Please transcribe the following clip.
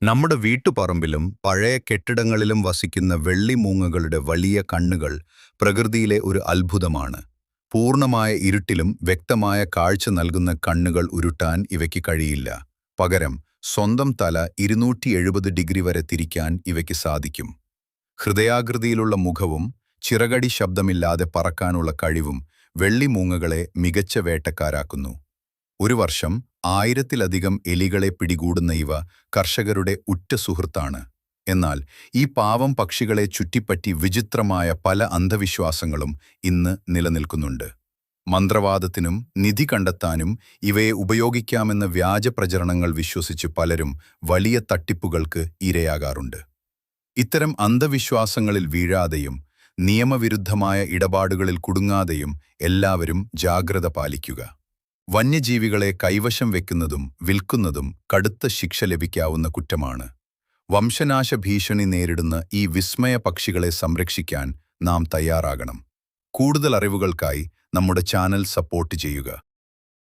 നമ്മുടെ വീട്ടുപറമ്പിലും പഴയ കെട്ടിടങ്ങളിലും വസിക്കുന്ന വെള്ളിമൂങ്ങകളുടെ വലിയ കണ്ണുകൾ പ്രകൃതിയിലെ ഒരു അത്ഭുതമാണ്. പൂർണ്ണമായ ഇരുട്ടിലും വ്യക്തമായ കാഴ്ച നൽകുന്ന കണ്ണുകൾ ഉരുട്ടാൻ ഇവയ്ക്ക് കഴിയില്ല. പകരം സ്വന്തം തല 270 ഡിഗ്രി വരെ തിരിക്കാൻ ഇവയ്ക്ക് സാധിക്കും. ഹൃദയാകൃതിയിലുള്ള മുഖവും ചിറകടി ശബ്ദമില്ലാതെ പറക്കാനുള്ള കഴിവും വെള്ളിമൂങ്ങകളെ മികച്ച വേട്ടക്കാരാക്കുന്നു. ഒരു വർഷം 1000-ലധികം എലികളെ പിടികൂടുന്ന ഇവ കർഷകരുടെ ഉറ്റ സുഹൃത്താണ്. എന്നാൽ ഈ പാവം പക്ഷികളെ ചുറ്റിപ്പറ്റി വിചിത്രമായ പല അന്ധവിശ്വാസങ്ങളും ഇന്ന് നിലനിൽക്കുന്നുണ്ട്. മന്ത്രവാദത്തിനും നിധി കണ്ടെത്താനും ഇവയെ ഉപയോഗിക്കാമെന്ന വ്യാജ പ്രചരണങ്ങൾ വിശ്വസിച്ച് പലരും വലിയ തട്ടിപ്പുകൾക്ക് ഇരയാകാറുണ്ട്. ഇത്തരം അന്ധവിശ്വാസങ്ങളിൽ വീഴാതെയും നിയമവിരുദ്ധമായ ഇടപാടുകളിൽ കുടുങ്ങാതെയും എല്ലാവരും ജാഗ്രത പാലിക്കുക. വന്യജീവികളെ കൈവശം വെക്കുന്നതും വിൽക്കുന്നതും കടുത്ത ശിക്ഷ ലഭിക്കാവുന്ന കുറ്റമാണ്. വംശനാശ ഭീഷണി നേരിടുന്ന ഈ വിസ്മയ പക്ഷികളെ സംരക്ഷിക്കാൻ നാം തയ്യാറാകണം. കൂടുതൽ അറിവുകൾക്കായി നമ്മുടെ ചാനൽ സപ്പോർട്ട് ചെയ്യുക.